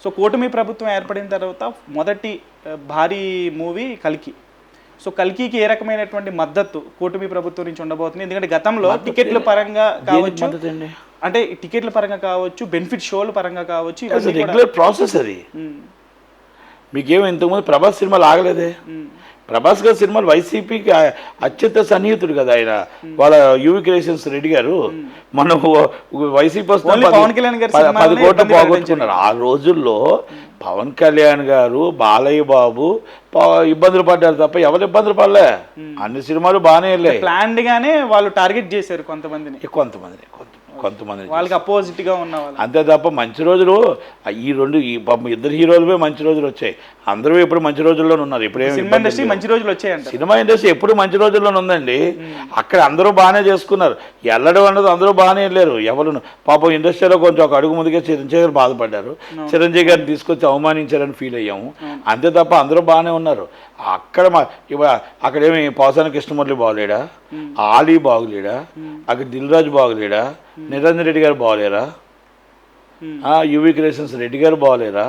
So కూటమి ప్రభుత్వం ఏర్పడిన తర్వాత మొదటి భారీ మూవీ కల్కి. సో కల్కికి ఏ రకమైనటువంటి మద్దతు కూటమి ప్రభుత్వం నుంచి ఉండబోతుంది? ఎందుకంటే గతంలో టికెట్ల పరంగా కావచ్చు, అంటే టికెట్ల పరంగా కావచ్చు, బెనిఫిట్ షోల పరంగా కావచ్చు, రెగ్యులర్ ప్రాసెస్ అది. మీకేమో ఇంతకుముందు ప్రభాస్ సినిమాలు ఆగలేదే. ప్రభాస్ గారి సినిమాలు వైసీపీకి అత్యంత సన్నిహితుడు కదా ఆయన. వాళ్ళ యువి క్రియేషన్స్ రెడ్డి గారు మనం వైసీపీ వస్తే 10 కోట్లు పోగొట్టుకున్నారు. ఆ రోజుల్లో పవన్ కళ్యాణ్ గారు, బాలయ్య బాబు ఇబ్బందులు పడ్డారు తప్ప ఎవరు ఇబ్బందులు పడలే. అన్ని సినిమాలు బాగానే వెళ్ళాయి. ప్లాన్డ్ గానే వాళ్ళు టార్గెట్ చేశారు కొంతమందిని వాళ్ళకి అపోజిట్ గా ఉన్న వాళ్ళు. అంతే తప్ప మంచి రోజులు ఈ ఇద్దరు హీరోలవే మంచి రోజులు వచ్చాయి. అందరూ ఇప్పుడు మంచి రోజుల్లోనే ఉన్నారు. ఇప్పుడు సినిమా ఇండస్ట్రీ మంచి రోజులు వచ్చాయంట. సినిమా ఇండస్ట్రీ ఎప్పుడు మంచి రోజుల్లోనే ఉందండి. అక్కడ అందరూ బాగానే చేసుకున్నారు. వెళ్ళడం అన్నది అందరూ బాగానే వెళ్ళారు. ఎవరు పాపం ఇండస్ట్రీలో కొంచెం ఒక అడుగు ముందుగా చిరంజీవి గారు బాధపడ్డారు. చిరంజీవి గారిని తీసుకొచ్చి అవమానించారని ఫీల్ అయ్యాము. అంతే తప్ప అందరూ బాగానే ఉన్నారు. అక్కడ అక్కడేమి పోసాని కృష్ణమురళి బాగలేడా, ఆలీ బాగులేడా, అక్కడ దిల్ రాజు బాగులేడా, నిరంజన్ రెడ్డి గారు బాగలేరా, యువి క్రియేషన్స్ రెడ్డి గారు బాగలేరా,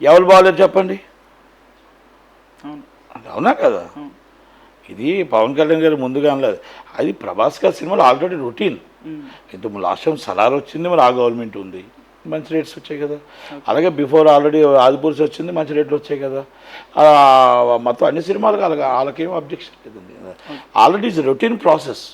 ఎవరు బాగలేరు చెప్పండి? అవునా కదా? ఇది పవన్ కళ్యాణ్ గారు ముందుగా అనలేదు. అది ప్రభాస్ గారి సినిమాలు ఆల్రెడీ రొటీన్. ఇంత లాస్ట్ టైం సలార్ వచ్చింది, మరి ఆ గవర్నమెంట్ ఉంది, మంచి రేట్స్ వచ్చాయి కదా. అలాగే బిఫోర్ ఆల్రెడీ ఆదిపురుష్ వచ్చింది, మంచి రేట్లు వచ్చాయి కదా. మొత్తం అన్ని సినిమాలకు వాళ్ళకేం అబ్జెక్షన్ లేదండి. Already is routine process.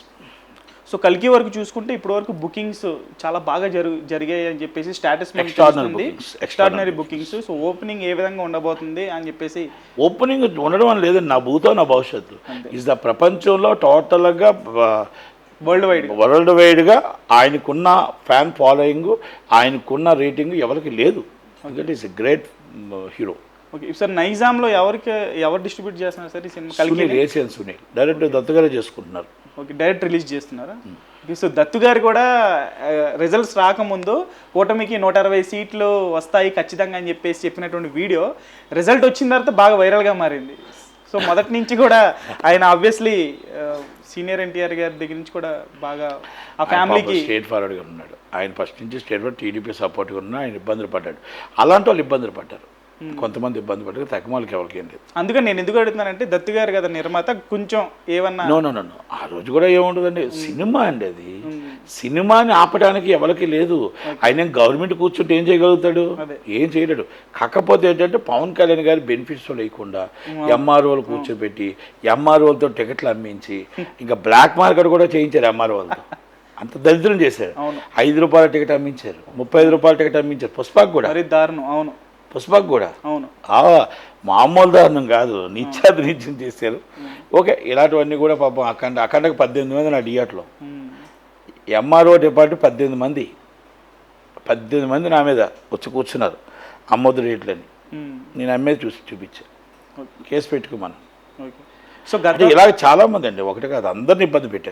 So కల్కి వరకు చూసుకుంటే ఇప్పటి వరకు బుకింగ్స్ చాలా బాగా జరిగాయి అని చెప్పేసి status extraordinary bookings. So opening ఏ విధంగా ఉండబోతుంది అని చెప్పేసి? ఓపెనింగ్ ఉండడం అని లేదండి, నా భూతో నా భవిష్యత్తు. ఇస్ ద ప్రపంచంలో టోటల్గా వరల్డ్ వైడ్గా ఆయనకున్న ఫ్యాన్ ఫాలోయింగ్, ఆయనకున్న రేటింగ్ ఎవరికి లేదు. ఎందుకంటే it's a great hero. Okay sir, నైజాంలో ఎవరు డిస్ట్రిబ్యూట్ చేస్తున్నారు సార్ ఈ సినిమా? సునీల్ డైరెక్ట్ దత్తుగారే చేసుకుంటున్నారు. ఓకే, డైరెక్ట్ రిలీజ్ చేస్తున్నారా? సో దత్తు గారు కూడా రిజల్ట్స్ రాకముందు కూటమికి 160 సీట్లు వస్తాయి ఖచ్చితంగా అని చెప్పేసి చెప్పినటువంటి వీడియో రిజల్ట్ వచ్చిన తర్వాత బాగా వైరల్గా మారింది. సో మొదటి నుంచి కూడా ఆయన ఆబ్వియస్లీ సీనియర్ ఎన్టీఆర్ గారి దగ్గర నుంచి కూడా బాగా ఆ ఫ్యామిలీకి స్ట్రేట్ ఫార్వర్డ్గా ఉన్నాడు. ఆయన ఫస్ట్ నుంచి స్ట్రేట్ ఫార్వర్డ్ టీడీపీ సపోర్ట్గా ఉన్నా ఆయన ఇబ్బందులు పడ్డాడు. అలాంటి వాళ్ళు ఇబ్బందులు పడ్డారు, కొంతమంది ఇబ్బంది పడ్డారు. తక్కువకి ఎవరికి ఏం లేదు. అందుకని నేను ఎందుకు అడుగుతున్నానంటే దత్తు గారు కదా నిర్మాత, కొంచెం ఏమన్నా నో ఆ రోజు కూడా ఏముంటుందండి, సినిమా అండి అది. సినిమాని ఆపడానికి ఎవరికి లేదు. ఆయన గవర్నమెంట్ కూర్చుంటే ఏం చేయగలుగుతాడు? ఏం చేయలేడు. కాకపోతే ఏంటంటే పవన్ కళ్యాణ్ గారి బెనిఫిట్స్ లేకుండా ఎంఆర్ఓలు కూర్చోబెట్టి ఎంఆర్ఓలతో టికెట్లు అమ్మించి ఇంకా బ్లాక్ మార్కెట్ కూడా చేయించారు ఎంఆర్ఓలతో. అంత దరిద్రం చేశారు. 5 రూపాయల టికెట్ అమ్మించారు, 35 రూపాయల టికెట్ అమ్మించారు. పుష్పకు కూడా దారుణం. అవును, పుష్పకు కూడా అవును, మామూలు దారుణం కాదు, నిత్యం చేశారు. ఓకే, ఇలాంటివన్నీ కూడా పాపం అఖండకు 18 మంది నా డిఆర్లో. ఎంఆర్ఓ డిపార్ట్మెంట్ 18 మంది నా మీద వచ్చి కూర్చున్నారు అమ్మొద్దు రేట్లని. నేను అమ్మేది చూపించా, కేసు పెట్టుకోమని. సో ఇలాగ చాలా మంది అండి, ఒకటి కాదు, అందరిని ఇబ్బంది పెట్టారు.